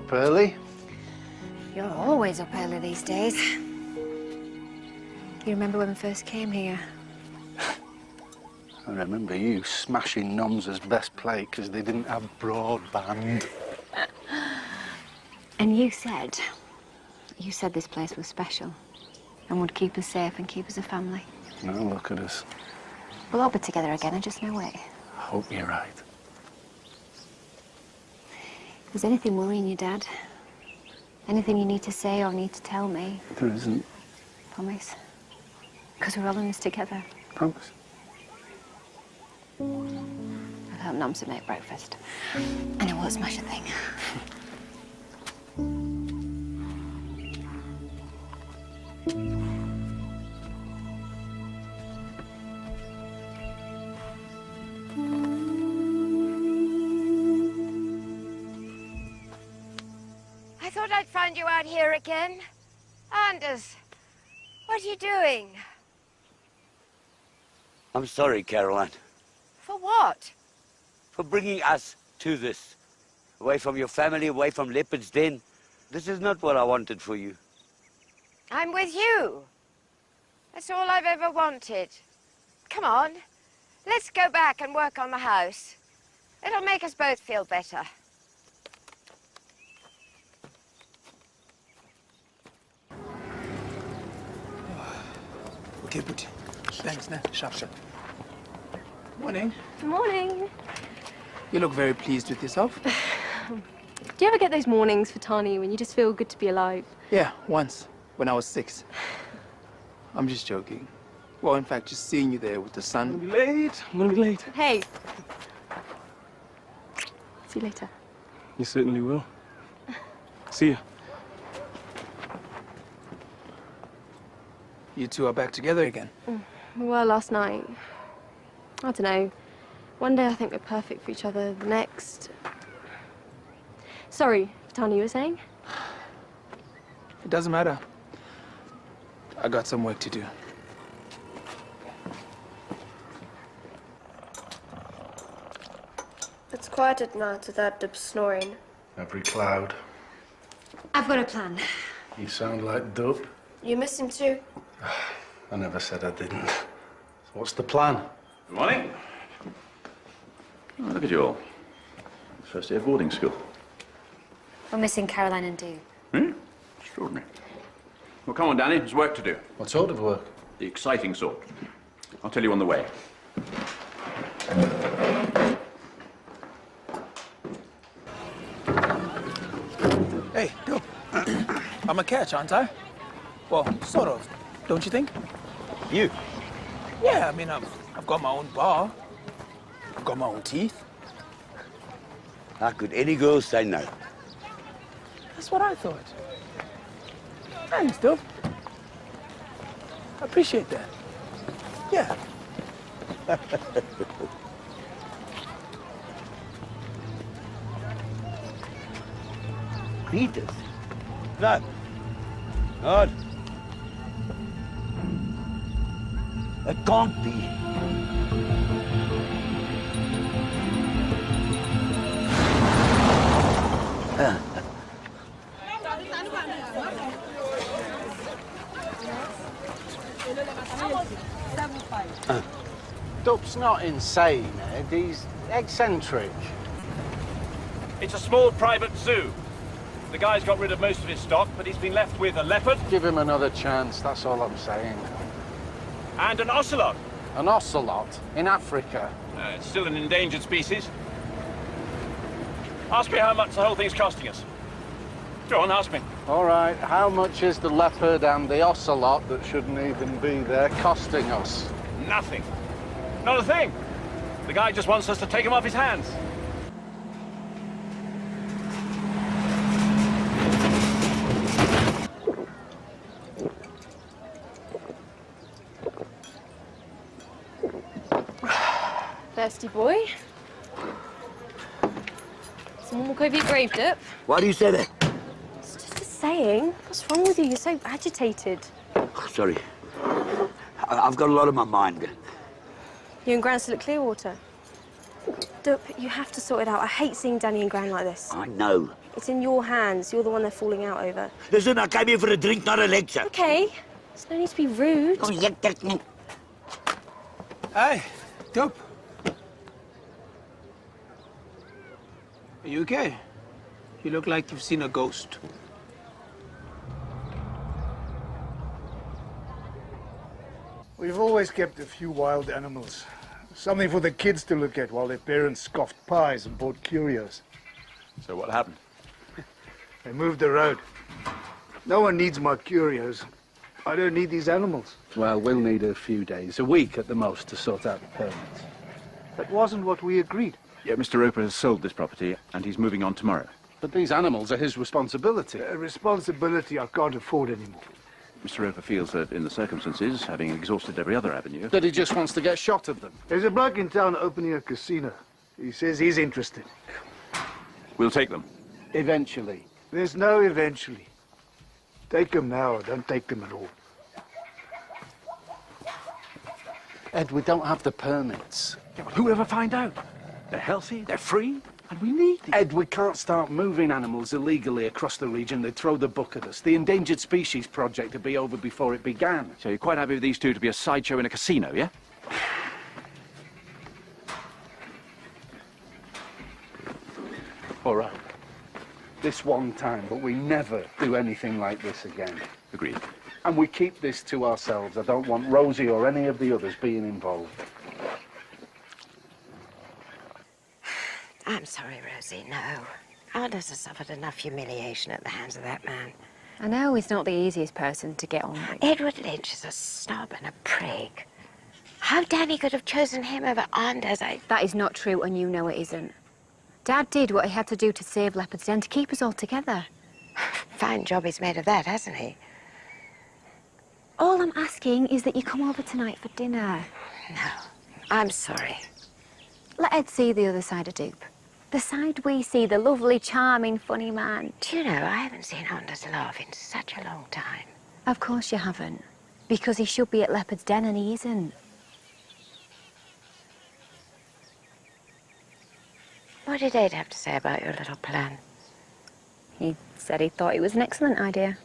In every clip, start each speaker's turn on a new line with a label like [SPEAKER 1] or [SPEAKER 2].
[SPEAKER 1] up early.
[SPEAKER 2] You're always up early these days. You remember when we first came here?
[SPEAKER 1] I remember you smashing Nomsa's best plate because they didn't have broadband.
[SPEAKER 2] And you said this place was special and would keep us safe and keep us a family.
[SPEAKER 1] Now look at us.
[SPEAKER 2] We'll all be together again, I just know it.
[SPEAKER 1] I hope you're right.
[SPEAKER 2] If there's anything worrying you, Dad, anything you need to say or need to tell me...
[SPEAKER 1] There isn't.
[SPEAKER 2] Promise? Because we're all in this together.
[SPEAKER 1] Promise.
[SPEAKER 2] I'll help Nomsa make breakfast. And I won't smash a thing.
[SPEAKER 3] I thought I'd find you out here again. Anders, what are you doing?
[SPEAKER 4] I'm sorry, Caroline.
[SPEAKER 3] For what?
[SPEAKER 4] For bringing us to this. Away from your family, away from Leopard's Den. This is not what I wanted for you.
[SPEAKER 3] I'm with you. That's all I've ever wanted. Come on, let's go back and work on the house. It'll make us both feel better.
[SPEAKER 5] Okay, but thanks, nah. Sharp, sharp. Morning.
[SPEAKER 6] Good morning.
[SPEAKER 5] You look very pleased with yourself.
[SPEAKER 6] Do you ever get those mornings for Tani when you just feel good to be alive?
[SPEAKER 5] Yeah, once, when I was 6. I'm just joking. Well, in fact, just seeing you there with the sun.
[SPEAKER 7] I'm gonna be late. I'm gonna be late.
[SPEAKER 6] Hey. See you later.
[SPEAKER 7] You certainly will. See ya.
[SPEAKER 5] You two are back together again.
[SPEAKER 6] We were last night. I don't know. One day I think we're perfect for each other. The next... Sorry, Tani, you were saying?
[SPEAKER 5] It doesn't matter. I got some work to do.
[SPEAKER 8] It's quiet at night without Dip snoring.
[SPEAKER 1] Every cloud.
[SPEAKER 2] I've got a plan.
[SPEAKER 1] You sound like Dub.
[SPEAKER 8] You miss him too?
[SPEAKER 1] I never said I didn't. So what's the plan?
[SPEAKER 9] Good morning. Oh, look at you all. First day of boarding school.
[SPEAKER 2] We're missing Caroline and Dee.
[SPEAKER 9] Hmm? Extraordinary. Well, come on, Danny. There's work to do.
[SPEAKER 1] What sort of work?
[SPEAKER 9] The exciting sort. I'll tell you on the way.
[SPEAKER 5] Hey, Dip. I'm a catch, aren't I? Well, sort of. Don't you think?
[SPEAKER 4] You?
[SPEAKER 5] Yeah, I mean, I've got my own bar. I've got my own teeth.
[SPEAKER 4] How could any girl say no?
[SPEAKER 5] That's what I thought. Thanks, Dip. I appreciate that. Yeah.
[SPEAKER 4] Peters? No. Not. It can't be.
[SPEAKER 1] Dub's not insane, Ed. He's eccentric.
[SPEAKER 10] It's a small private zoo. The guy's got rid of most of his stock, but he's been left with a leopard.
[SPEAKER 1] Give him another chance, that's all I'm saying.
[SPEAKER 10] And an ocelot.
[SPEAKER 1] An ocelot? In Africa?
[SPEAKER 10] It's still an endangered species. Ask me how much the whole thing's costing us. Go on, ask me.
[SPEAKER 1] All right, how much is the leopard and the ocelot that shouldn't even be there costing us?
[SPEAKER 10] Nothing. Not a thing. The guy just wants us to take him off his hands.
[SPEAKER 6] Thirsty boy. Someone walk over your grave, Dip.
[SPEAKER 4] Why do you say that?
[SPEAKER 6] It's just a saying. What's wrong with you? You're so agitated.
[SPEAKER 4] Oh, sorry. I've got a lot on my mind.
[SPEAKER 6] You and Gran still at Clearwater? Dip, you have to sort it out. I hate seeing Danny and Gran like this.
[SPEAKER 4] I know.
[SPEAKER 6] It's in your hands. You're the one they're falling out over.
[SPEAKER 4] Listen, I came here for a drink, not a lecture.
[SPEAKER 6] Okay. There's no need to be rude.
[SPEAKER 4] Oh, yeah.
[SPEAKER 5] Hey, Dope. Are you okay? You look like you've seen a ghost.
[SPEAKER 11] We've always kept a few wild animals. Something for the kids to look at while their parents scoffed pies and bought curios.
[SPEAKER 9] So what happened?
[SPEAKER 11] They moved the road. No one needs my curios. I don't need these animals.
[SPEAKER 1] Well, we'll need a few days, a week at the most, to sort out the permits.
[SPEAKER 11] That wasn't what we agreed.
[SPEAKER 9] Yeah, Mr. Roper has sold this property, and he's moving on tomorrow.
[SPEAKER 1] But these animals are his responsibility.
[SPEAKER 11] A responsibility I can't afford anymore.
[SPEAKER 9] Mr. Roper feels that in the circumstances, having exhausted every other avenue...
[SPEAKER 1] That he just wants to get shot at them.
[SPEAKER 11] There's a bloke in town opening a casino. He says he's interested.
[SPEAKER 9] We'll take them.
[SPEAKER 1] Eventually.
[SPEAKER 11] There's no eventually. Take them now or don't take them at all.
[SPEAKER 1] Ed, we don't have the permits.
[SPEAKER 9] Yeah, but who'll ever find out? They're healthy, they're free, and we need them.
[SPEAKER 1] Ed, we can't start moving animals illegally across the region. They'd throw the book at us. The Endangered Species Project would be over before it began.
[SPEAKER 9] So you're quite happy with these two to be a sideshow in a casino, yeah?
[SPEAKER 1] All right. This one time, but we never do anything like this again.
[SPEAKER 9] Agreed.
[SPEAKER 1] And we keep this to ourselves. I don't want Rosie or any of the others being involved.
[SPEAKER 3] I'm sorry, Rosie, no. Anders has suffered enough humiliation at the hands of that man.
[SPEAKER 2] I know he's not the easiest person to get on with.
[SPEAKER 3] Edward Lynch is a snob and a prig. How Danny could have chosen him over Anders,
[SPEAKER 2] That is not true, and you know it isn't. Dad did what he had to do to save Leopard's Den, to keep us all together.
[SPEAKER 3] Fine job he's made of that, hasn't he?
[SPEAKER 2] All I'm asking is that you come over tonight for dinner.
[SPEAKER 3] No, I'm sorry.
[SPEAKER 2] Let Ed see the other side of Dupe. The side we see, the lovely, charming, funny man.
[SPEAKER 3] Do you know, I haven't seen Anders laugh in such a long time.
[SPEAKER 2] Of course you haven't. Because he should be at Leopard's Den and he isn't.
[SPEAKER 3] What did Ed have to say about your little plan?
[SPEAKER 2] He said he thought it was an excellent idea.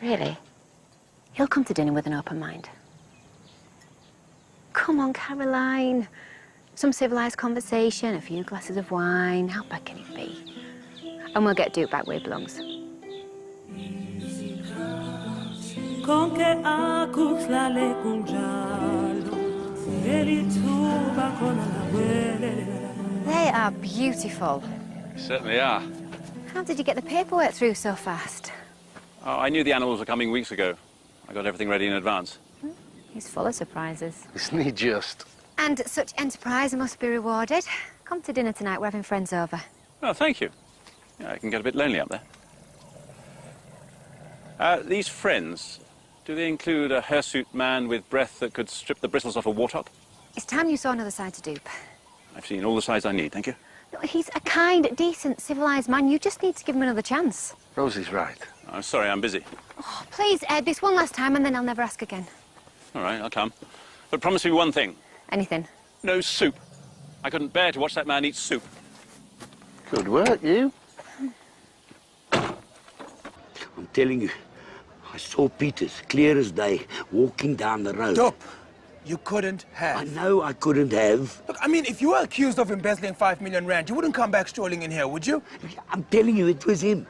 [SPEAKER 3] Really?
[SPEAKER 2] He'll come to dinner with an open mind. Come on, Caroline. Some civilized conversation, a few glasses of wine. How bad can it be? And we'll get Duke back where he belongs. They are beautiful.
[SPEAKER 10] Certainly are.
[SPEAKER 2] How did you get the paperwork through so fast?
[SPEAKER 10] Oh, I knew the animals were coming weeks ago. I got everything ready in advance.
[SPEAKER 2] He's full of surprises.
[SPEAKER 1] Isn't he just?
[SPEAKER 2] And such enterprise must be rewarded. Come to dinner tonight, we're having friends over.
[SPEAKER 10] Oh, thank you. Yeah, I can get a bit lonely up there. These friends, do they include a hirsute man with breath that could strip the bristles off a warthog?
[SPEAKER 2] It's time you saw another side to Dupe.
[SPEAKER 10] I've seen all the sides I need, thank you.
[SPEAKER 2] No, he's a kind, decent, civilized man. You just need to give him another chance.
[SPEAKER 1] Rosie's right.
[SPEAKER 10] I'm sorry, I'm busy.
[SPEAKER 2] Oh, please, Ed, this one last time and then I'll never ask again.
[SPEAKER 10] All right, I'll come. But promise me one thing.
[SPEAKER 2] Anything.
[SPEAKER 10] No soup. I couldn't bear to watch that man eat soup.
[SPEAKER 1] Good work, you.
[SPEAKER 4] I'm telling you, I saw Peters, clear as day, walking down the road.
[SPEAKER 5] Dope. You couldn't have.
[SPEAKER 4] I know I couldn't have.
[SPEAKER 5] Look, I mean, if you were accused of embezzling 5 million rand, you wouldn't come back strolling in here, would you?
[SPEAKER 4] I'm telling you, it was him.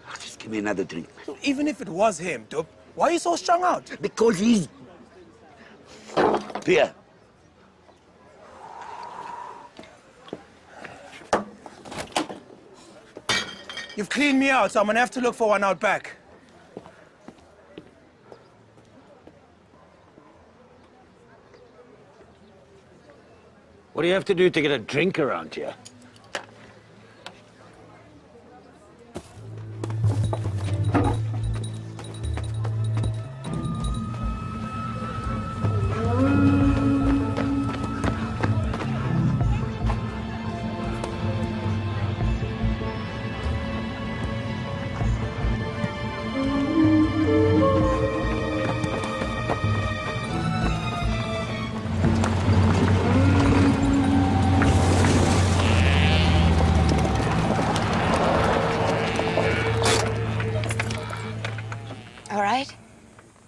[SPEAKER 4] Oh, just give me another drink.
[SPEAKER 5] Even if it was him, Dope, why are you so strung out?
[SPEAKER 4] Because he's... Here.
[SPEAKER 5] You've cleaned me out, so I'm gonna have to look for one out back.
[SPEAKER 4] What do you have to do to get a drink around here?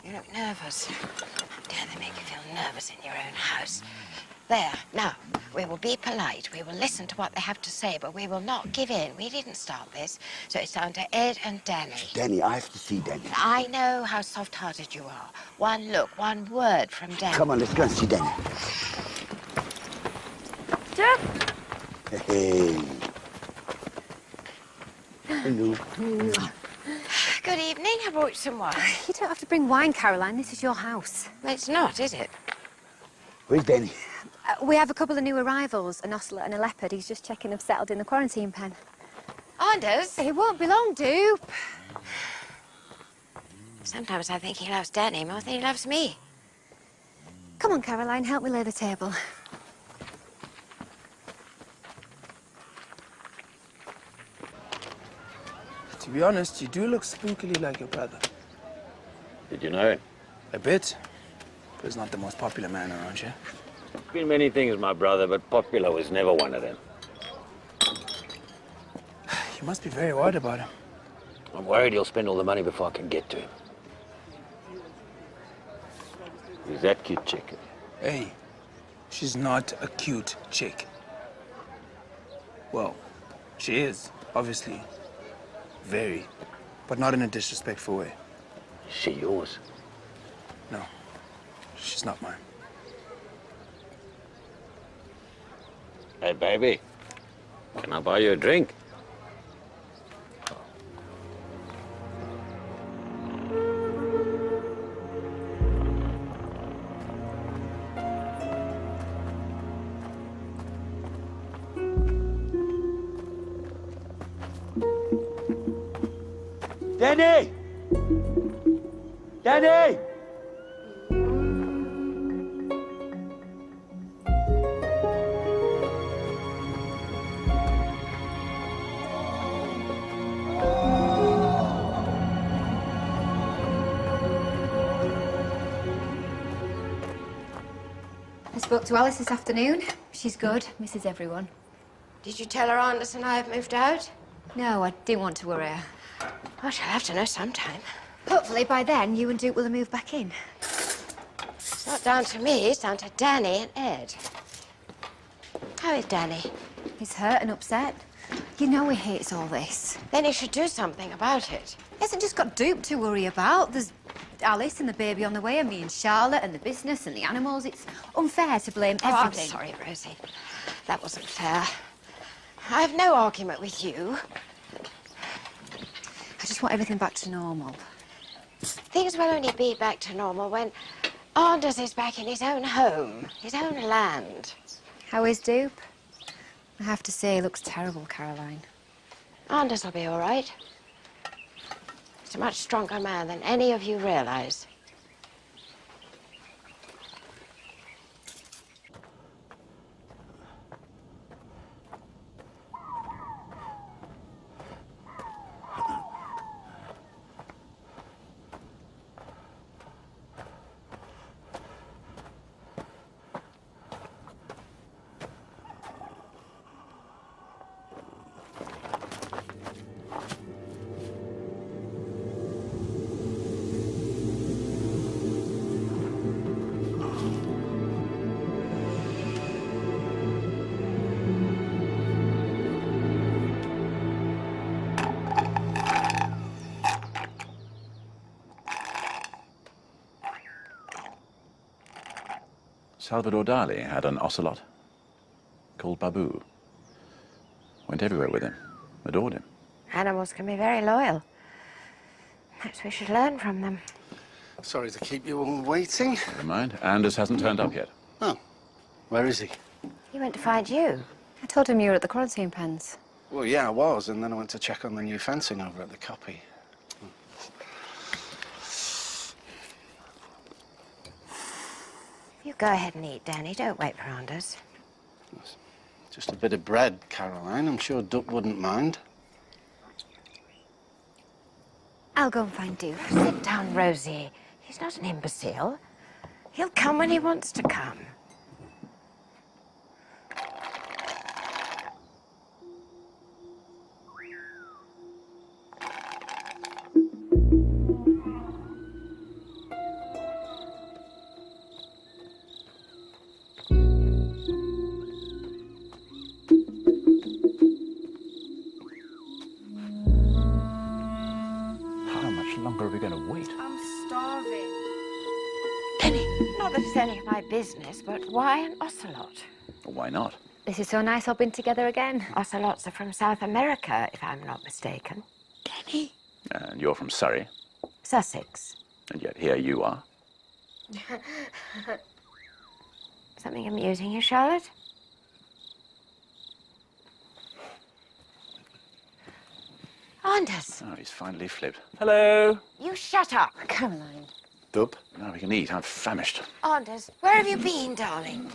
[SPEAKER 3] You look nervous. How dare they make you feel nervous in your own house? There, now, we will be polite. We will listen to what they have to say, but we will not give in. We didn't start this, so it's down to Ed and Danny.
[SPEAKER 4] Danny, I have to see Danny.
[SPEAKER 3] I know how soft-hearted you are. One look, one word from Danny.
[SPEAKER 4] Come on, let's go and see Danny.
[SPEAKER 3] Jack?
[SPEAKER 4] Hey. Hello.
[SPEAKER 3] Good evening. I brought you some wine.
[SPEAKER 2] You don't have to bring wine, Caroline. This is your house.
[SPEAKER 3] Well, it's not, is it?
[SPEAKER 4] Where's Danny?
[SPEAKER 2] We have a couple of new arrivals, an ostler and a leopard. He's just checking they've settled in the quarantine pen.
[SPEAKER 3] Anders?
[SPEAKER 2] It won't be long, Dupe.
[SPEAKER 3] Sometimes I think he loves Danny more than he loves me.
[SPEAKER 2] Come on, Caroline, help me lay the table.
[SPEAKER 5] To be honest, you do look spookily like your brother.
[SPEAKER 12] Did you know him?
[SPEAKER 5] A bit. But he's not the most popular man around here.
[SPEAKER 12] Been many things, my brother, but popular was never one of them.
[SPEAKER 5] You must be very worried about him.
[SPEAKER 12] I'm worried he'll spend all the money before I can get to him. Who's that cute chick?
[SPEAKER 5] Hey, she's not a cute chick. Well, she is, obviously. Very. But not in a disrespectful way.
[SPEAKER 12] Is she yours?
[SPEAKER 5] No, she's not mine.
[SPEAKER 12] Hey, baby, can I buy you a drink?
[SPEAKER 4] Danny! Danny!
[SPEAKER 2] I spoke to Alice this afternoon. She's good, misses everyone.
[SPEAKER 3] Did you tell her Anders and I have moved out?
[SPEAKER 2] No, I didn't want to worry her.
[SPEAKER 3] Well, she'll have to know sometime.
[SPEAKER 2] Hopefully by then you and Duke will have moved back in.
[SPEAKER 3] It's not down to me, it's down to Danny and Ed. How is Danny?
[SPEAKER 2] He's hurt and upset. You know he hates all this.
[SPEAKER 3] Then he should do something about it.
[SPEAKER 2] He hasn't just got Duke to worry about. There's Alice and the baby on the way, and me and Charlotte and the business and the animals. It's unfair to blame
[SPEAKER 3] Oh, I'm
[SPEAKER 2] everything.
[SPEAKER 3] sorry, Rosie. That wasn't fair. I have no argument with you.
[SPEAKER 2] I just want everything back to normal.
[SPEAKER 3] Things will only be back to normal when Anders is back in his own home, his own land.
[SPEAKER 2] How is Dupe? I have to say, he looks terrible, Caroline.
[SPEAKER 3] Anders will be all right. He's a much stronger man than any of you realize.
[SPEAKER 9] Salvador Dali had an ocelot called Babu. Went everywhere with him, adored him.
[SPEAKER 3] Animals can be very loyal. Perhaps we should learn from them.
[SPEAKER 1] Sorry to keep you all waiting.
[SPEAKER 9] Never mind, Anders hasn't turned up yet.
[SPEAKER 1] Oh, where is he?
[SPEAKER 3] He went to find you.
[SPEAKER 2] I told him you were at the quarantine pens.
[SPEAKER 1] Well, yeah, I was, and then I went to check on the new fencing over at the copy.
[SPEAKER 3] You go ahead and eat, Danny. Don't wait for Anders.
[SPEAKER 1] Just a bit of bread, Caroline. I'm sure Duck wouldn't mind.
[SPEAKER 2] I'll go and find Duke.
[SPEAKER 3] Sit down, Rosie. He's not an imbecile. He'll come when he wants to come. Not that it's any of my business, but why an ocelot?
[SPEAKER 9] Well, why not?
[SPEAKER 2] This is so nice all being together again.
[SPEAKER 3] Ocelots are from South America, if I'm not mistaken.
[SPEAKER 9] Danny? And you're from Surrey,
[SPEAKER 3] Sussex.
[SPEAKER 9] and yet here you are.
[SPEAKER 3] Something amusing you, Charlotte? Anders,
[SPEAKER 9] Oh, he's finally flipped. Hello.
[SPEAKER 3] you shut up.
[SPEAKER 2] Caroline.
[SPEAKER 9] Dub? Now we can eat. I'm famished.
[SPEAKER 3] Anders, where have you been, darling?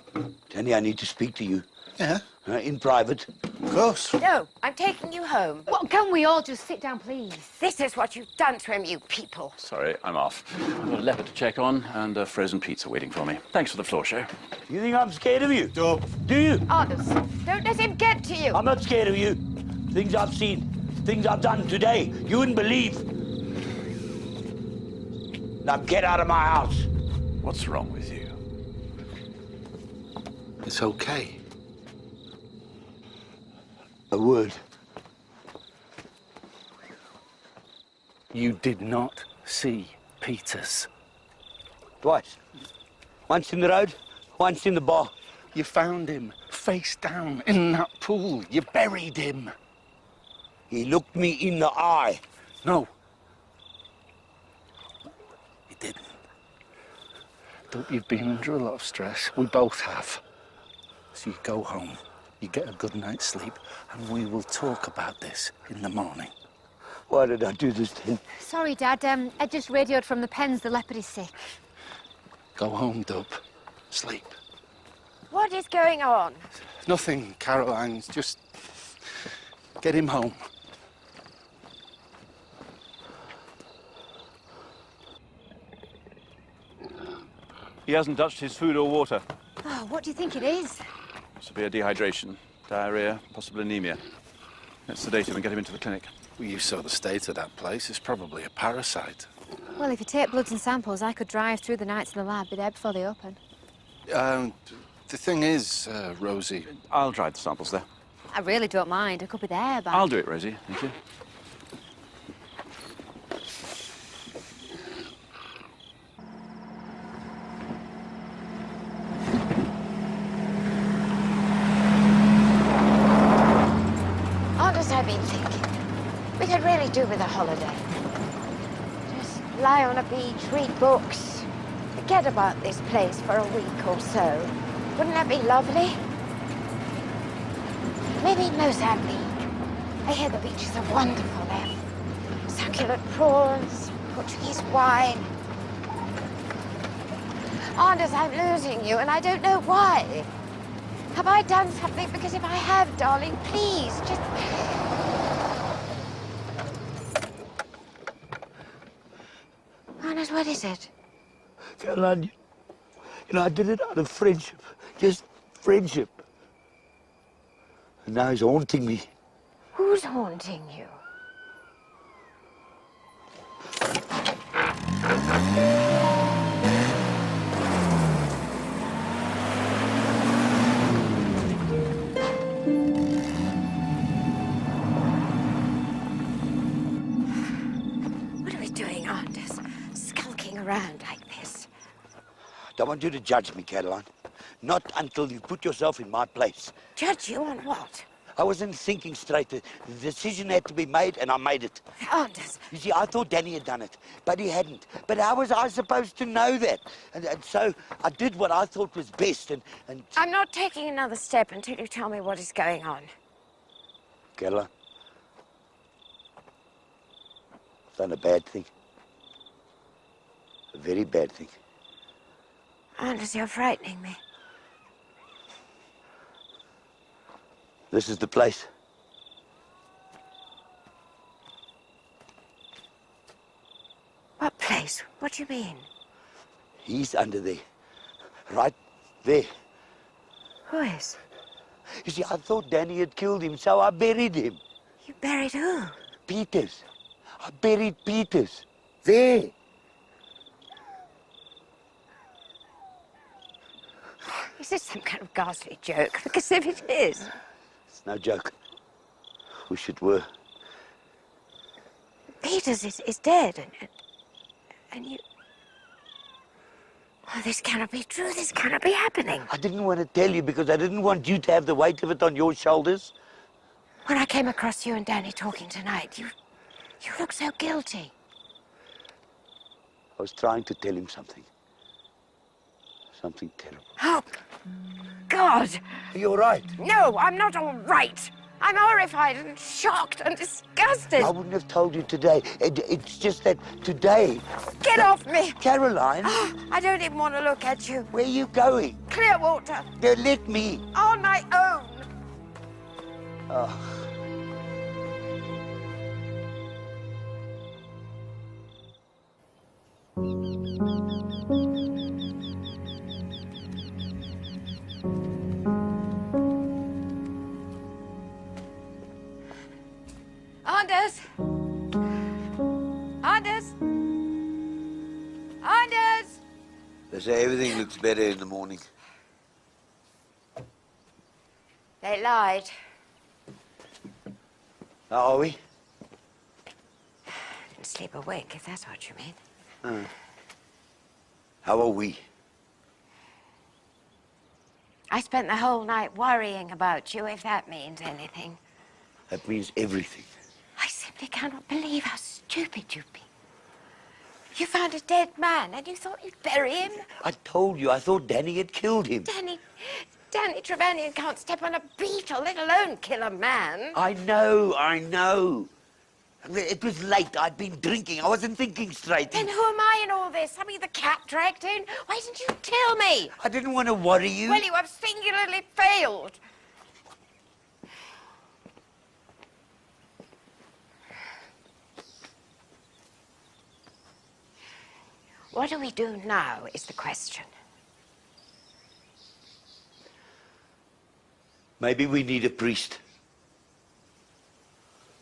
[SPEAKER 4] Danny, I need to speak to you.
[SPEAKER 11] Yeah?
[SPEAKER 4] In private.
[SPEAKER 11] Of course.
[SPEAKER 3] No, I'm taking you home.
[SPEAKER 2] Well, can we all just sit down, please?
[SPEAKER 3] This is what you've done to him, you people.
[SPEAKER 9] Sorry, I'm off. I've got a leopard to check on and a frozen pizza waiting for me. Thanks for the floor show.
[SPEAKER 4] You think I'm scared of you?
[SPEAKER 11] Dub.
[SPEAKER 4] Do you?
[SPEAKER 3] Anders, don't let him get to you.
[SPEAKER 4] I'm not scared of you. Things I've seen, things I've done today, you wouldn't believe. Now get out of my house.
[SPEAKER 9] What's wrong with you?
[SPEAKER 11] It's okay.
[SPEAKER 4] A word.
[SPEAKER 1] You did not see Peters.
[SPEAKER 4] Twice. Once in the road, once in the bar.
[SPEAKER 1] You found him face down in that pool. You buried him.
[SPEAKER 4] He looked me in the eye.
[SPEAKER 1] No. He didn't. Dope, you've been under a lot of stress. We both have. So you go home, you get a good night's sleep, and we will talk about this in the morning.
[SPEAKER 4] Why did I do this then?
[SPEAKER 2] Sorry, Dad. Ed just radioed from the pens. The leopard is sick.
[SPEAKER 1] Go home, Dope. Sleep.
[SPEAKER 3] What is going on?
[SPEAKER 1] Nothing, Caroline. Just get him home.
[SPEAKER 10] He hasn't touched his food or water.
[SPEAKER 2] Oh, what do you think it is?
[SPEAKER 9] Severe dehydration, diarrhea, possible anemia. Let's sedate him and get him into the clinic.
[SPEAKER 1] Well, you saw the state of that place. It's probably a parasite.
[SPEAKER 2] Well, if you take bloods and samples, I could drive through the night to the lab, be there before they open.
[SPEAKER 1] The thing is, Rosie...
[SPEAKER 9] I'll drive the samples there.
[SPEAKER 2] I really don't mind. I could be there by...
[SPEAKER 9] I'll do it, Rosie. Thank you.
[SPEAKER 3] Anders, I've been thinking. We could really do with a holiday. Just lie on a beach, read books. Forget about this place for a week or so. Wouldn't that be lovely? Maybe Mozambique. I hear the beaches are wonderful there. Succulent prawns, Portuguese wine. Anders, I'm losing you, and I don't know why. Have I done something? Because if I have, darling, please, just... Anders, what is it?
[SPEAKER 4] Caroline, you know, I did it out of friendship. Just friendship. And now he's haunting me.
[SPEAKER 3] Who's haunting you? What are we doing, Anders? Skulking around like this.
[SPEAKER 4] I don't want you to judge me, Caroline. Not until you put yourself in my place.
[SPEAKER 3] Judge you on what?
[SPEAKER 4] I wasn't thinking straight. The decision had to be made, and I made it.
[SPEAKER 3] Anders.
[SPEAKER 4] You see, I thought Danny had done it, but he hadn't. But how was I supposed to know that? And so I did what I thought was best, and...
[SPEAKER 3] I'm not taking another step until you tell me what is going on.
[SPEAKER 4] Caroline, I've done a bad thing. A very bad thing.
[SPEAKER 3] Anders, you're frightening me.
[SPEAKER 4] This is the place.
[SPEAKER 3] What place? What do you mean?
[SPEAKER 4] He's under there. Right there.
[SPEAKER 3] Who is?
[SPEAKER 4] You see, I thought Danny had killed him, so I buried him.
[SPEAKER 3] You buried who?
[SPEAKER 4] Peters. I buried Peters. There.
[SPEAKER 3] Is this some kind of ghastly joke? Because if it is...
[SPEAKER 4] It's no joke. Wish it were.
[SPEAKER 3] Peters is dead, and you... Oh, this cannot be true. This cannot be happening.
[SPEAKER 4] I didn't want to tell you because I didn't want you to have the weight of it on your shoulders.
[SPEAKER 3] When I came across you and Danny talking tonight, you look so guilty.
[SPEAKER 4] I was trying to tell him something. Something terrible.
[SPEAKER 3] Oh, God.
[SPEAKER 4] Are you all right?
[SPEAKER 3] No, I'm not all right. I'm horrified and shocked and disgusted.
[SPEAKER 4] I wouldn't have told you today. It's just that today...
[SPEAKER 3] Get off me!
[SPEAKER 4] Caroline!
[SPEAKER 3] I don't even want to look at you.
[SPEAKER 4] Where are you going?
[SPEAKER 3] Clearwater.
[SPEAKER 4] Let me.
[SPEAKER 3] On my own.
[SPEAKER 4] Oh.
[SPEAKER 3] Anders! Anders! Anders!
[SPEAKER 4] They say everything looks better in the morning.
[SPEAKER 3] They lied.
[SPEAKER 4] How are we?
[SPEAKER 3] Didn't sleep a wink, if that's what you mean.
[SPEAKER 4] How are we?
[SPEAKER 3] I spent the whole night worrying about you, if that means anything.
[SPEAKER 4] That means everything.
[SPEAKER 3] I simply cannot believe how stupid you've been. You found a dead man and you thought you'd bury him?
[SPEAKER 4] I told you, I thought Danny had killed him.
[SPEAKER 3] Danny Trevanian can't step on a beetle, let alone kill a man.
[SPEAKER 4] I know. It was late. I'd been drinking. I wasn't thinking straight.
[SPEAKER 3] Then who am I in all this? Am I the cat dragged in? Why didn't you tell me?
[SPEAKER 4] I didn't want to worry you.
[SPEAKER 3] Well, you have singularly failed. What do we do now is the question.
[SPEAKER 4] Maybe we need a priest.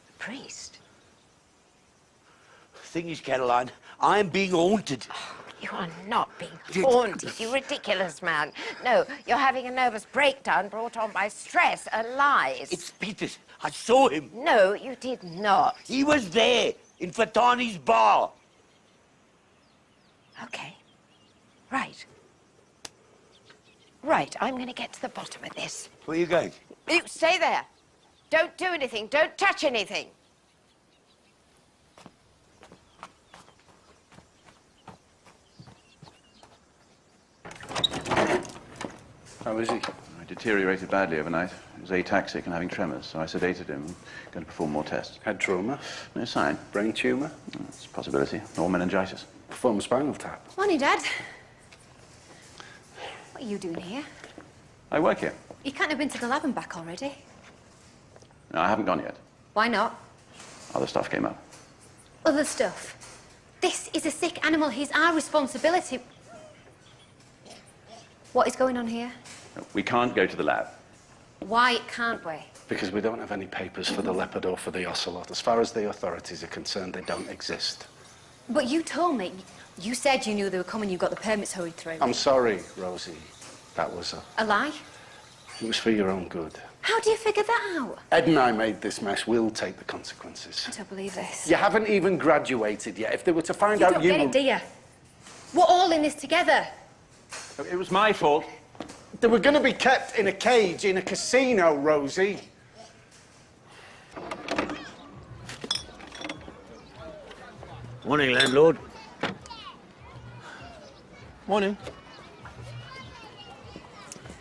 [SPEAKER 3] A priest?
[SPEAKER 4] The thing is, Caroline, I am being haunted.
[SPEAKER 3] Oh, you are not being haunted, you ridiculous man. No, you're having a nervous breakdown brought on by stress and lies.
[SPEAKER 4] It's Peters. I saw him.
[SPEAKER 3] No, you did not.
[SPEAKER 4] He was there, in Fatani's bar.
[SPEAKER 3] Okay. Right. Right, I'm going to get to the bottom of this.
[SPEAKER 4] Where are you going?
[SPEAKER 3] You stay there. Don't do anything. Don't touch anything.
[SPEAKER 1] How is he?
[SPEAKER 9] He deteriorated badly overnight. He was ataxic and having tremors, so I sedated him. I'm going to perform more tests.
[SPEAKER 1] Head trauma?
[SPEAKER 9] No sign.
[SPEAKER 1] Brain tumour?
[SPEAKER 9] It's a possibility. Or meningitis.
[SPEAKER 1] Perform a spinal tap.
[SPEAKER 2] Morning, Dad. What are you doing here?
[SPEAKER 9] I work here.
[SPEAKER 2] You can't have been to the lab and back already.
[SPEAKER 9] No, I haven't gone yet.
[SPEAKER 2] Why not?
[SPEAKER 9] Other stuff came up.
[SPEAKER 2] Other stuff. This is a sick animal. He's our responsibility. What is going on here?
[SPEAKER 9] We can't go to the lab.
[SPEAKER 2] Why can't we?
[SPEAKER 1] Because we don't have any papers for the leopard or for the ocelot. As far as the authorities are concerned, they don't exist.
[SPEAKER 2] But you told me. You said you knew they were coming. You got the permits hurried through.
[SPEAKER 1] I'm sorry, Rosie. That was
[SPEAKER 2] a lie?
[SPEAKER 1] It was for your own good.
[SPEAKER 2] How do you figure that out?
[SPEAKER 1] Ed and I made this mess. We'll take the consequences.
[SPEAKER 2] I don't believe this.
[SPEAKER 1] You haven't even graduated yet. If they were to find
[SPEAKER 2] You
[SPEAKER 1] out
[SPEAKER 2] don't
[SPEAKER 1] you
[SPEAKER 2] get it, do you? We're all in this together.
[SPEAKER 7] It was my fault.
[SPEAKER 1] They were going to be kept in a cage in a casino, Rosie.
[SPEAKER 4] Morning, landlord.
[SPEAKER 5] Morning.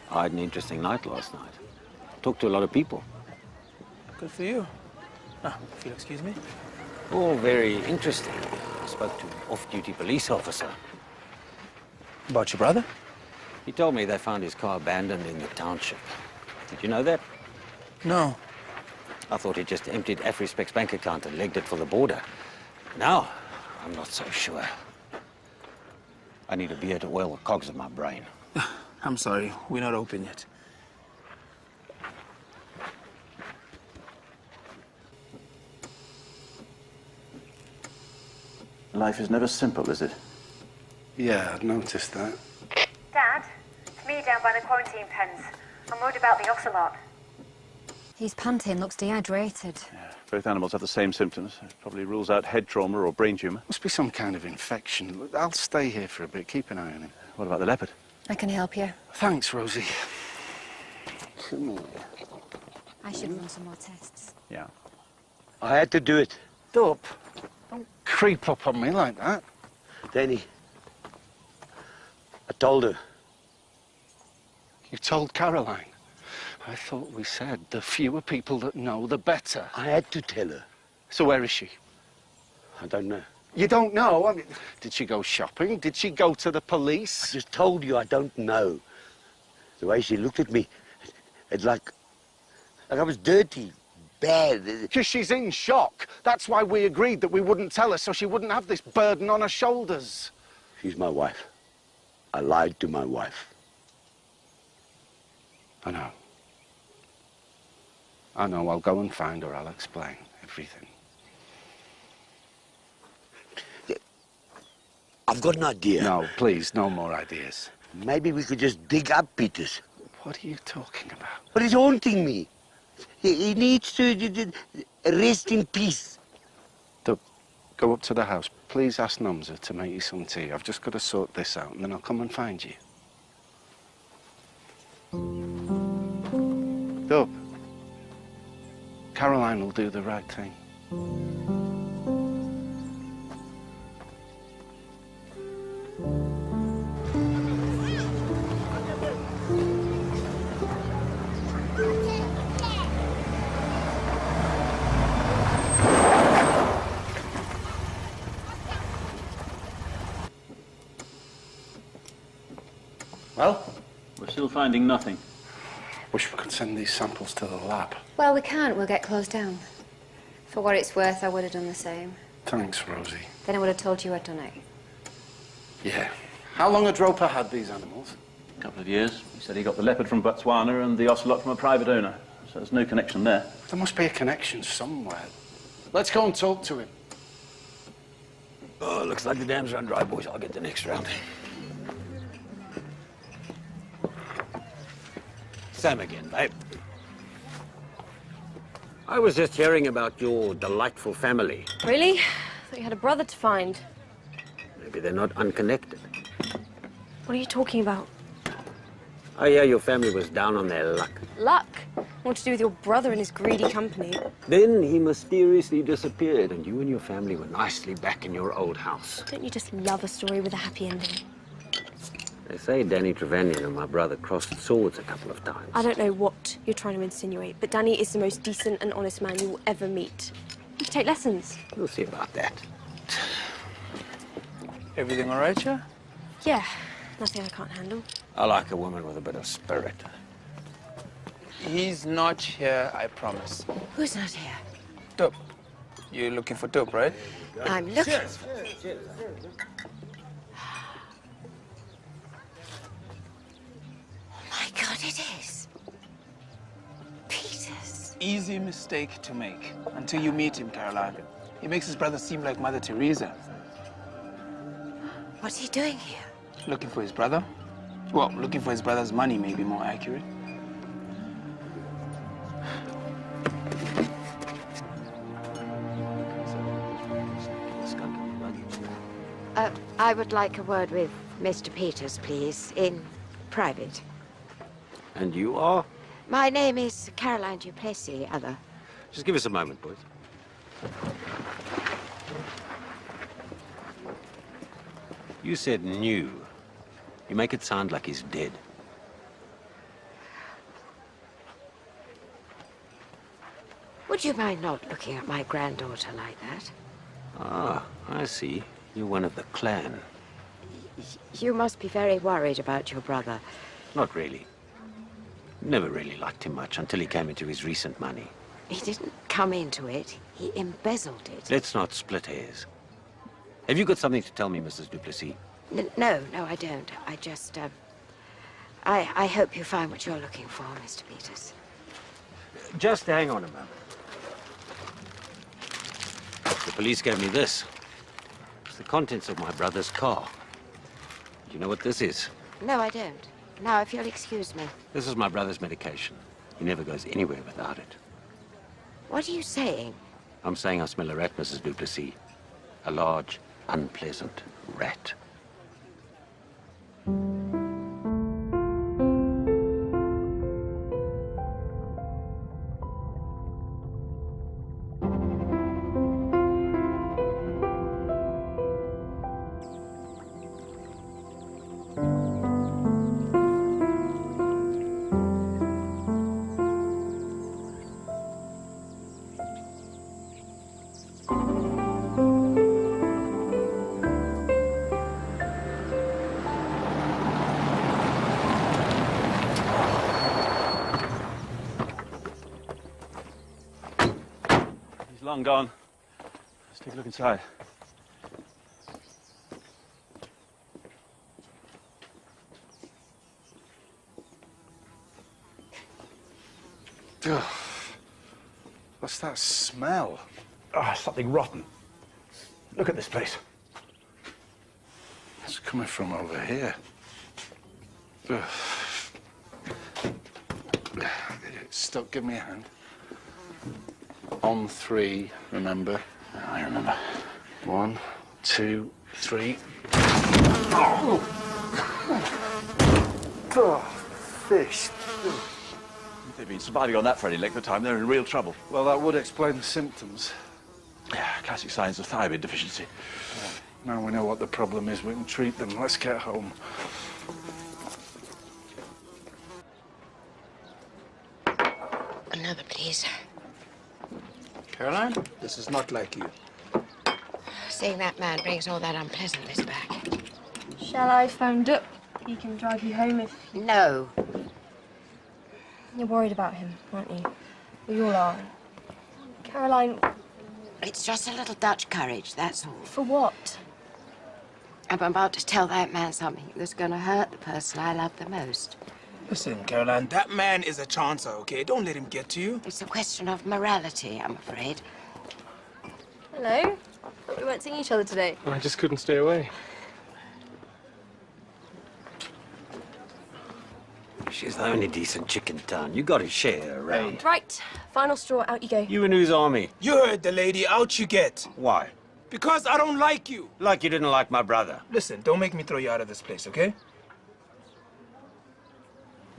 [SPEAKER 12] I had an interesting night last night. Talked to a lot of people.
[SPEAKER 5] Good for you. Ah, if you'll excuse me.
[SPEAKER 12] All very interesting. I spoke to an off-duty police officer.
[SPEAKER 5] About your brother?
[SPEAKER 12] He told me they found his car abandoned in the township. Did you know that?
[SPEAKER 5] No.
[SPEAKER 12] I thought he just emptied Afrispec's bank account and legged it for the border. Now, I'm not so sure. I need a beer to oil the cogs of my brain.
[SPEAKER 5] I'm sorry, we're not open yet.
[SPEAKER 9] Life is never simple, is it?
[SPEAKER 1] Yeah, I've noticed that.
[SPEAKER 13] Dad, it's me down by the quarantine pens. I'm worried about the ocelot.
[SPEAKER 2] He's panting, looks dehydrated.
[SPEAKER 9] Yeah, both animals have the same symptoms. It probably rules out head trauma or brain tumour.
[SPEAKER 1] Must be some kind of infection. I'll stay here for a bit, keep an eye on him.
[SPEAKER 9] What about the leopard?
[SPEAKER 2] I can help you.
[SPEAKER 1] Thanks, Rosie. Come here.
[SPEAKER 2] I should run some more tests.
[SPEAKER 9] Yeah.
[SPEAKER 4] I had to do it.
[SPEAKER 1] Dub, don't creep up on me like that.
[SPEAKER 4] Danny, I told her.
[SPEAKER 1] You told Caroline? I thought we said the fewer people that know, the better.
[SPEAKER 4] I had to tell her.
[SPEAKER 1] So where is she?
[SPEAKER 4] I don't know.
[SPEAKER 1] You don't know? I mean, did she go shopping? Did she go to the police?
[SPEAKER 4] I just told you I don't know. The way she looked at me, it's like I was dirty, bad.
[SPEAKER 1] Because she's in shock. That's why we agreed that we wouldn't tell her, so she wouldn't have this burden on her shoulders.
[SPEAKER 4] She's my wife. I lied to my wife.
[SPEAKER 1] I know. I know. I'll go and find her. I'll explain everything.
[SPEAKER 4] I've got an idea.
[SPEAKER 1] No, please, no more ideas.
[SPEAKER 4] Maybe we could just dig up Peters.
[SPEAKER 1] What are you talking about?
[SPEAKER 4] But it's haunting me. He needs to rest in peace.
[SPEAKER 1] Go up to the house. Please ask Nomza to make you some tea. I've just got to sort this out, and then I'll come and find you. Dub, Caroline will do the right thing.
[SPEAKER 9] Well, we're still finding nothing.
[SPEAKER 1] Wish we could send these samples to the lab.
[SPEAKER 2] Well, we can't. We'll get closed down. For what it's worth, I would have done the same.
[SPEAKER 1] Thanks, Rosie.
[SPEAKER 2] Then I would have told you I'd done it.
[SPEAKER 1] Yeah. How long had Roper had these animals?
[SPEAKER 9] A couple of years. He said he got the leopard from Botswana and the ocelot from a private owner. So there's no connection there.
[SPEAKER 1] There must be a connection somewhere. Let's go and talk to him.
[SPEAKER 12] Oh, looks like the dam's run dry, boys. I'll get the next round. Sam again, babe. I was just hearing about your delightful family.
[SPEAKER 6] Really? I thought you had a brother to find.
[SPEAKER 12] Maybe they're not unconnected.
[SPEAKER 6] What are you talking about?
[SPEAKER 12] I hear your family was down on their luck.
[SPEAKER 6] Luck? What to do with your brother and his greedy company?
[SPEAKER 12] Then he mysteriously disappeared, and you and your family were nicely back in your old house.
[SPEAKER 6] Don't you just love a story with a happy ending?
[SPEAKER 12] They say Danny Trevanion and my brother crossed swords a couple of times.
[SPEAKER 6] I don't know what you're trying to insinuate, but Danny is the most decent and honest man you will ever meet. You should take lessons.
[SPEAKER 12] We'll see about that.
[SPEAKER 5] Everything all right, yeah?
[SPEAKER 6] Yeah, nothing I can't handle.
[SPEAKER 12] I like a woman with a bit of spirit.
[SPEAKER 5] He's not here, I promise.
[SPEAKER 3] Who's not here?
[SPEAKER 5] Dub. You're looking for Dub, right?
[SPEAKER 3] I'm looking. My God, it is. Peters.
[SPEAKER 5] Easy mistake to make until you meet him, Caroline. He makes his brother seem like Mother Teresa.
[SPEAKER 3] What's he doing here?
[SPEAKER 5] Looking for his brother? Well, looking for his brother's money may be more accurate.
[SPEAKER 3] I would like a word with Mr. Peters, please, in private.
[SPEAKER 12] And you are?
[SPEAKER 3] My name is Caroline Duplessis, other.
[SPEAKER 12] Just give us a moment, boys. You said new. You make it sound like he's dead.
[SPEAKER 3] Would you mind not looking at my granddaughter like that?
[SPEAKER 12] Ah, I see. You're one of the clan.
[SPEAKER 3] You must be very worried about your brother.
[SPEAKER 12] Not really. Never really liked him much until he came into his recent money.
[SPEAKER 3] He didn't come into it. He embezzled it.
[SPEAKER 12] Let's not split hairs. Have you got something to tell me, Mrs. Duplessis?
[SPEAKER 3] No, I don't. I just, I hope you find what you're looking for, Mr. Peters.
[SPEAKER 12] Just hang on a moment. The police gave me this. It's the contents of my brother's car. Do you know what this is?
[SPEAKER 3] No, I don't. Now, if you'll excuse me.
[SPEAKER 12] This is my brother's medication. He never goes anywhere without it.
[SPEAKER 3] What are you saying?
[SPEAKER 12] I'm saying I smell a rat, Mrs. Duplessis. A large, unpleasant rat.
[SPEAKER 7] He's long gone. Let's take a look inside.
[SPEAKER 1] Ugh. What's that smell?
[SPEAKER 7] Ah, something rotten. Look at this place.
[SPEAKER 1] It's coming from over here. Ugh. Stop, give me a hand. On 3, remember?
[SPEAKER 7] I remember.
[SPEAKER 1] 1, 2, 3. Oh, fish.
[SPEAKER 9] If they've been surviving on that for any length of time, they're in real trouble.
[SPEAKER 1] Well, that would explain the symptoms.
[SPEAKER 9] Yeah, classic signs of thiamine deficiency.
[SPEAKER 1] Now we know what the problem is, we can treat them. Let's get home.
[SPEAKER 3] Another, please.
[SPEAKER 5] Caroline, this is not like you.
[SPEAKER 3] Seeing that man brings all that unpleasantness back.
[SPEAKER 6] Shall I phone Dup? He can drive you home if...
[SPEAKER 3] No.
[SPEAKER 6] You're worried about him, aren't you? We all are. Caroline...
[SPEAKER 3] It's just a little Dutch courage, that's all.
[SPEAKER 6] For what?
[SPEAKER 3] I'm about to tell that man something that's going to hurt the person I love the most.
[SPEAKER 5] Listen, Caroline, that man is a chancer, okay? Don't let him get to you.
[SPEAKER 3] It's a question of morality, I'm afraid.
[SPEAKER 6] Hello? Thought we weren't seeing each other today.
[SPEAKER 10] I just couldn't stay away.
[SPEAKER 12] She's the only decent chick in town. You gotta share her around.
[SPEAKER 6] Right. Final straw, out you go.
[SPEAKER 12] You in whose army?
[SPEAKER 5] You heard the lady, out you get.
[SPEAKER 12] Why?
[SPEAKER 5] Because I don't like you.
[SPEAKER 12] Like you didn't like my brother.
[SPEAKER 5] Listen, don't make me throw you out of this place, okay?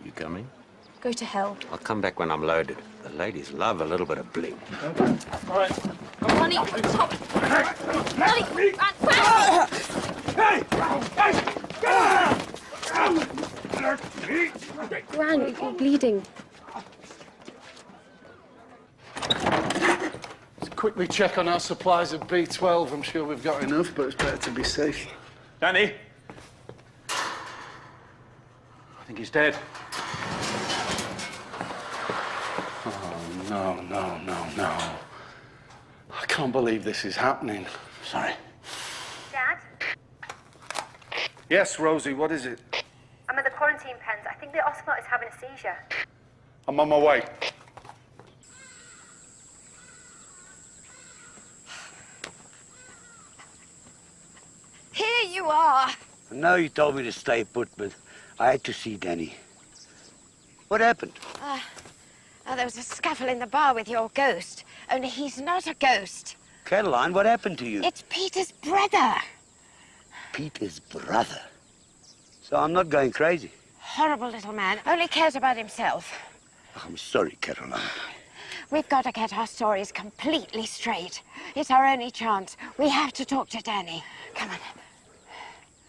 [SPEAKER 12] You coming?
[SPEAKER 6] Go to hell.
[SPEAKER 12] I'll come back when I'm loaded. The ladies love a little bit of bling.
[SPEAKER 10] All right.
[SPEAKER 6] Ronnie, stop. Ronnie, Gran, you're bleeding.
[SPEAKER 1] Let's quickly check on our supplies of B12. I'm sure we've got enough, but it's better to be safe.
[SPEAKER 7] Danny? I think he's dead.
[SPEAKER 1] No, no, no, no. I can't believe this is happening.
[SPEAKER 7] Sorry.
[SPEAKER 13] Dad?
[SPEAKER 1] Yes, Rosie, what is it?
[SPEAKER 13] I'm at the quarantine pens. I think the ocelot is having a seizure.
[SPEAKER 1] I'm on my way.
[SPEAKER 3] Here you are.
[SPEAKER 4] I know you told me to stay put, but I had to see Danny. What happened?
[SPEAKER 3] There was a scuffle in the bar with your ghost. Only he's not a ghost.
[SPEAKER 4] Caroline, what happened to you?
[SPEAKER 3] It's Peter's brother.
[SPEAKER 4] Peter's brother. So I'm not going crazy.
[SPEAKER 3] Horrible little man. Only cares about himself.
[SPEAKER 4] I'm sorry, Caroline.
[SPEAKER 3] We've got to get our stories completely straight. It's our only chance. We have to talk to Danny. Come on.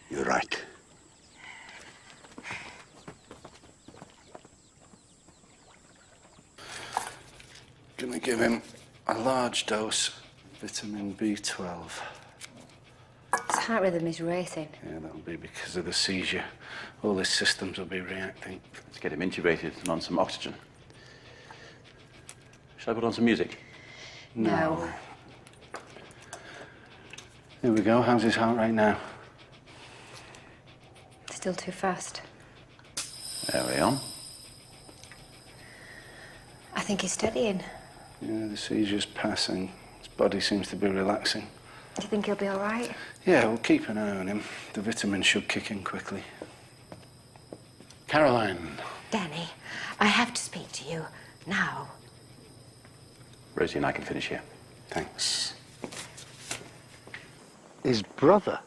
[SPEAKER 4] You're right.
[SPEAKER 1] Gonna give him a large dose vitamin B12.
[SPEAKER 2] His heart rhythm is racing.
[SPEAKER 1] Yeah, that'll be because of the seizure. All his systems will be reacting.
[SPEAKER 9] Let's get him intubated and on some oxygen. Shall I put on some music?
[SPEAKER 2] No.
[SPEAKER 1] Here we go. How's his heart rate now?
[SPEAKER 2] Still too fast.
[SPEAKER 9] There we are.
[SPEAKER 2] I think he's steadying.
[SPEAKER 1] Yeah, the seizure's passing. His body seems to be relaxing.
[SPEAKER 2] Do you think he'll be all right?
[SPEAKER 1] Yeah, we'll keep an eye on him. The vitamins should kick in quickly. Caroline.
[SPEAKER 3] Danny, I have to speak to you now.
[SPEAKER 7] Rosie and I can finish here.
[SPEAKER 1] Thanks. His brother?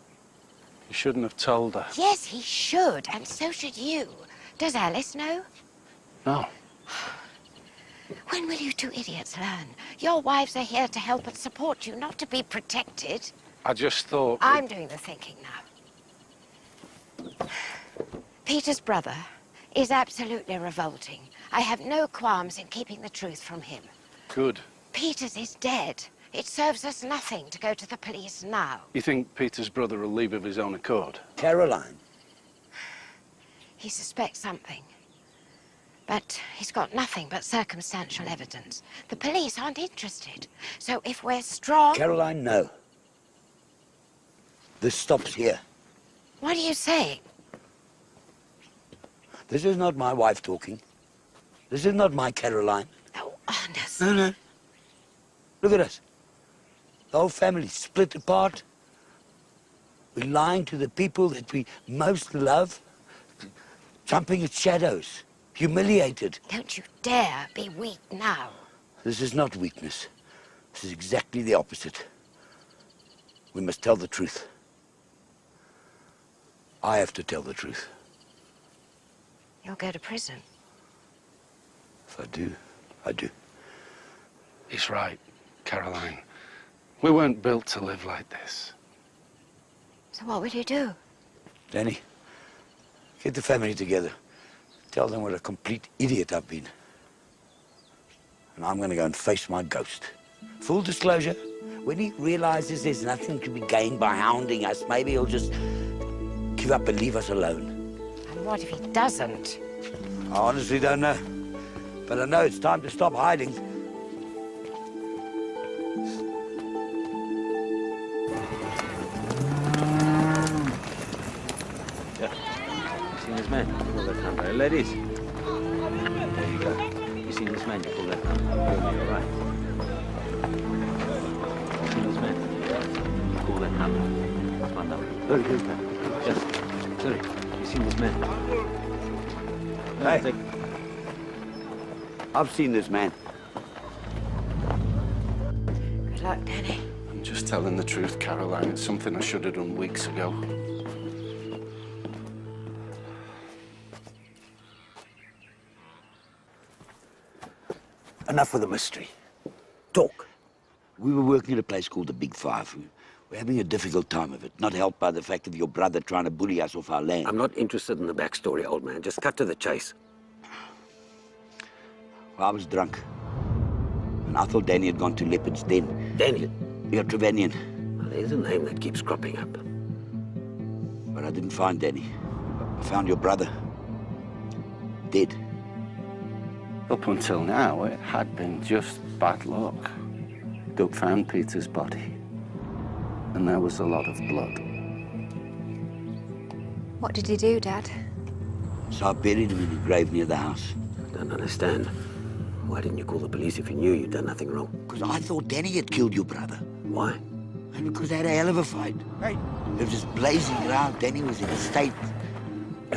[SPEAKER 1] You shouldn't have told her.
[SPEAKER 3] Yes, he should, and so should you. Does Alice know?
[SPEAKER 1] No.
[SPEAKER 3] When will you two idiots learn? Your wives are here to help and support you, not to be protected.
[SPEAKER 1] I just thought...
[SPEAKER 3] I'm doing the thinking now. Peter's brother is absolutely revolting. I have no qualms in keeping the truth from him.
[SPEAKER 1] Good.
[SPEAKER 3] Peters is dead. It serves us nothing to go to the police now.
[SPEAKER 1] You think Peter's brother will leave of his own accord?
[SPEAKER 4] Caroline.
[SPEAKER 3] He suspects something. But he's got nothing but circumstantial evidence. The police aren't interested. So if we're strong...
[SPEAKER 4] Caroline, no. This stops here.
[SPEAKER 3] What are you saying?
[SPEAKER 4] This is not my wife talking. This is not my Caroline.
[SPEAKER 3] Oh, Ernest.
[SPEAKER 4] No. Look at us. The whole family split apart. We're lying to the people that we most love. Jumping at shadows. Humiliated.
[SPEAKER 3] Don't you dare be weak now.
[SPEAKER 4] This is not weakness. This is exactly the opposite. We must tell the truth. I have to tell the truth.
[SPEAKER 3] You'll go to prison.
[SPEAKER 4] If I do, I do.
[SPEAKER 1] He's right, Caroline. We weren't built to live like this.
[SPEAKER 3] So what will you do?
[SPEAKER 4] Danny, get the family together. Tell them what a complete idiot I've been. And I'm going to go and face my ghost. Full disclosure, when he realizes there's nothing to be gained by hounding us, maybe he'll just give up and leave us alone.
[SPEAKER 3] And what if he doesn't?
[SPEAKER 4] I honestly don't know. But I know it's time to stop hiding.
[SPEAKER 12] This man, you pull that number. Ladies. There you go. You seen this man, you pull that number. You'll be all right. You seen this man? You pull that number. That's my number.
[SPEAKER 4] Sorry, who's that?
[SPEAKER 12] Just, sorry. You seen this man?
[SPEAKER 4] Hey. I've seen this man.
[SPEAKER 3] Good luck, Danny.
[SPEAKER 1] I'm just telling the truth, Caroline. It's something I should have done weeks ago.
[SPEAKER 4] Enough of the mystery. Talk. We were working at a place called the Big Five. We're having a difficult time of it, not helped by the fact of your brother trying to bully us off our land.
[SPEAKER 12] I'm not interested in the backstory, old man. Just cut to the chase.
[SPEAKER 4] Well, I was drunk. And I thought Danny had gone to Leopard's Den.
[SPEAKER 12] Danny?
[SPEAKER 4] You're Trevanian.
[SPEAKER 12] Well, there's a name that keeps cropping up.
[SPEAKER 4] But I didn't find Danny. I found your brother. Dead.
[SPEAKER 1] Up until now, it had been just bad luck. Doug found Peter's body, and there was a lot of blood.
[SPEAKER 2] What did he do, Dad?
[SPEAKER 4] So I buried him in a grave near the house.
[SPEAKER 12] I don't understand. Why didn't you call the police if you knew you'd done nothing wrong?
[SPEAKER 4] Because I thought Danny had killed your brother.
[SPEAKER 12] Why?
[SPEAKER 4] And because they had a hell of a fight. Hey. They were just blazing around. Danny was in a state.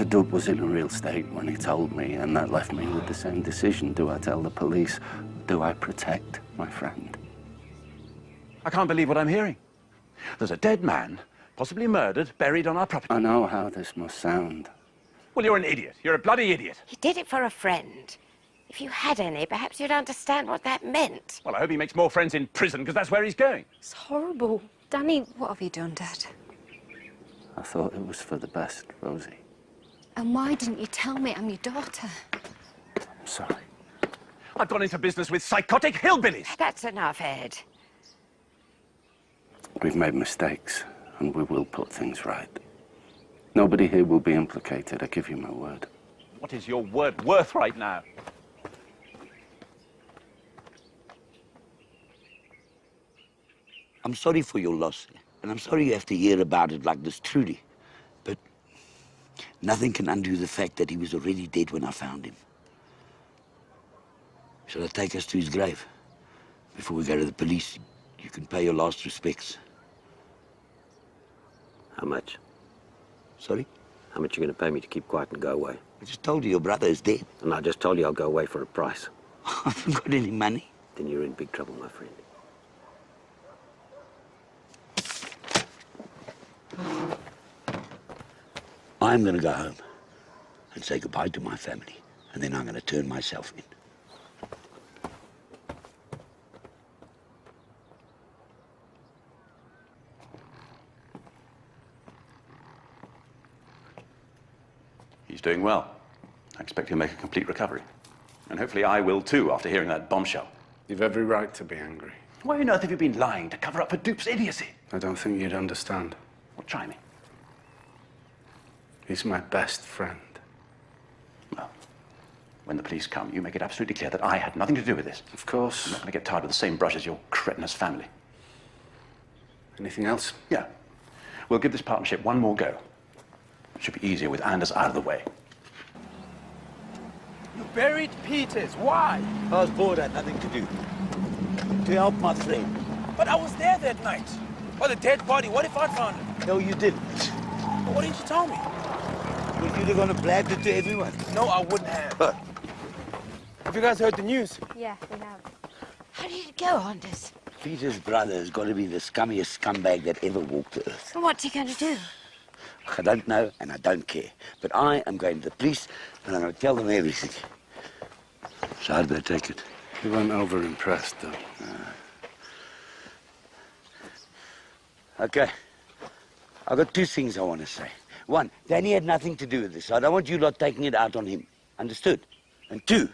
[SPEAKER 1] Doug was in a real state when he told me, and that left me with the same decision. Do I tell the police? Do I protect my friend?
[SPEAKER 7] I can't believe what I'm hearing. There's a dead man, possibly murdered, buried on our property.
[SPEAKER 1] I know how this must sound.
[SPEAKER 7] Well, you're an idiot. You're a bloody idiot.
[SPEAKER 3] He did it for a friend. If you had any, perhaps you'd understand what that meant.
[SPEAKER 7] Well, I hope he makes more friends in prison, because that's where he's going.
[SPEAKER 6] It's horrible.
[SPEAKER 2] Danny, what have you done, Dad?
[SPEAKER 1] I thought it was for the best, Rosie.
[SPEAKER 2] And why didn't you tell me I'm your daughter?
[SPEAKER 1] I'm sorry.
[SPEAKER 7] I've gone into business with psychotic hillbillies.
[SPEAKER 3] That's enough, Ed.
[SPEAKER 1] We've made mistakes, and we will put things right. Nobody here will be implicated, I give you my word.
[SPEAKER 7] What is your word worth right now?
[SPEAKER 4] I'm sorry for your loss, and I'm sorry you have to hear about it like this, truly. But nothing can undo the fact that he was already dead when I found him. Shall I take us to his grave? Before we go to the police, you can pay your last respects.
[SPEAKER 12] How much?
[SPEAKER 4] Sorry?
[SPEAKER 12] How much are you going to pay me to keep quiet and go away?
[SPEAKER 4] I just told you your brother is dead.
[SPEAKER 12] And I just told you I'll go away for a price.
[SPEAKER 4] I haven't got any money.
[SPEAKER 12] then you're in big trouble, my friend.
[SPEAKER 4] I'm going to go home and say goodbye to my family, and then I'm going to turn myself in.
[SPEAKER 9] He's doing well. I expect he'll make a complete recovery. And hopefully I will too, after hearing that bombshell.
[SPEAKER 1] You've every right to be angry.
[SPEAKER 9] Why on earth have you been lying to cover up for Dupe's idiocy?
[SPEAKER 1] I don't think you'd understand.
[SPEAKER 9] Well, try me.
[SPEAKER 1] He's my best friend.
[SPEAKER 9] Well, when the police come, you make it absolutely clear that I had nothing to do with this.
[SPEAKER 1] Of course.
[SPEAKER 9] I'm not going to get tarred with the same brush as your cretinous family.
[SPEAKER 1] Anything else?
[SPEAKER 9] Yeah. We'll give this partnership one more go. It should be easier with Anders out of the way.
[SPEAKER 5] You buried Peters. Why?
[SPEAKER 4] I was bored, I had nothing to do. To help my friend.
[SPEAKER 5] But I was there that night. Or the dead body. What if I'd found it?
[SPEAKER 4] No, you didn't.
[SPEAKER 5] But why didn't you tell me?
[SPEAKER 4] Well, you'd have gone and blabbed it to everyone.
[SPEAKER 5] No, I wouldn't have. Have you guys heard the news?
[SPEAKER 6] Yeah, we have.
[SPEAKER 3] How did it go, Anders?
[SPEAKER 4] Peter's brother has got to be the scummiest scumbag that ever walked the earth.
[SPEAKER 3] And what's he going to do?
[SPEAKER 4] I don't know, and I don't care. But I am going to the police, and I'm going to tell them everything. So how did they take it?
[SPEAKER 1] You weren't over-impressed, though.
[SPEAKER 4] Okay. I've got two things I want to say. One, Danny had nothing to do with this. I don't want you lot taking it out on him. Understood? And two,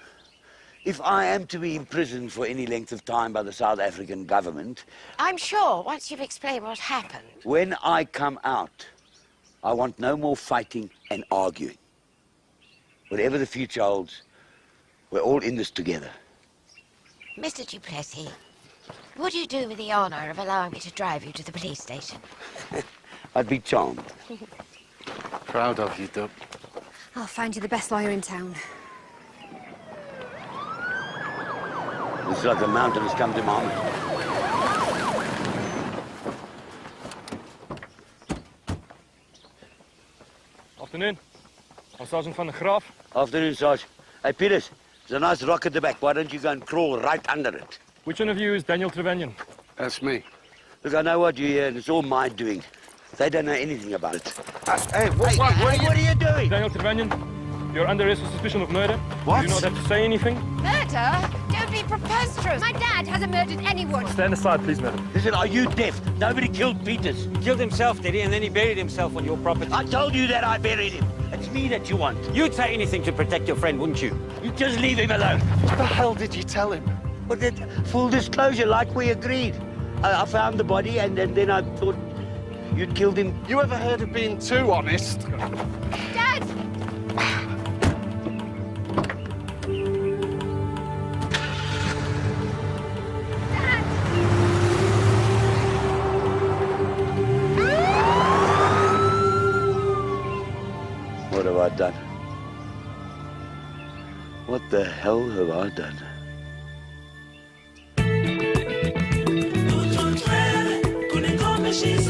[SPEAKER 4] if I am to be imprisoned for any length of time by the South African government...
[SPEAKER 3] I'm sure, once you've explained what happened.
[SPEAKER 4] When I come out, I want no more fighting and arguing. Whatever the future holds, we're all in this together.
[SPEAKER 3] Mr. Duplessis, would you do me the honor of allowing me to drive you to the police station?
[SPEAKER 4] I'd be charmed.
[SPEAKER 1] Proud of you, Dub.
[SPEAKER 2] I'll find you the best lawyer in town.
[SPEAKER 4] Looks like a mountain has come to mind.
[SPEAKER 14] Afternoon. I'm Sergeant van der Graaf.
[SPEAKER 4] Afternoon, Sarge. Hey, Peters, there's a nice rock at the back. Why don't you go and crawl right under it?
[SPEAKER 14] Which one of you is Daniel Trevanion?
[SPEAKER 1] That's me.
[SPEAKER 4] Look, I know what you're here, and it's all my doing. They don't know anything about it.
[SPEAKER 14] Hey,
[SPEAKER 4] what are you doing?
[SPEAKER 14] Daniel Trevanion, you're under arrest for suspicion of murder.
[SPEAKER 4] What?
[SPEAKER 14] Do you not have to say anything?
[SPEAKER 3] Murder? Don't be preposterous.
[SPEAKER 2] My dad hasn't murdered anyone.
[SPEAKER 14] Stand aside, please, madam.
[SPEAKER 4] Listen, are you deaf? Nobody killed Peters.
[SPEAKER 12] He killed himself, did he? And then he buried himself on your property.
[SPEAKER 4] I told you that I buried him. It's me that you want.
[SPEAKER 12] You'd say anything to protect your friend, wouldn't you?
[SPEAKER 4] You just leave him alone.
[SPEAKER 1] What the hell did you tell him?
[SPEAKER 4] Well, that full disclosure, like we agreed. I found the body, and then I thought you'd killed him.
[SPEAKER 1] You ever heard of being too honest?
[SPEAKER 2] Dad!
[SPEAKER 4] What have I done? What the hell have I done?
[SPEAKER 15] She's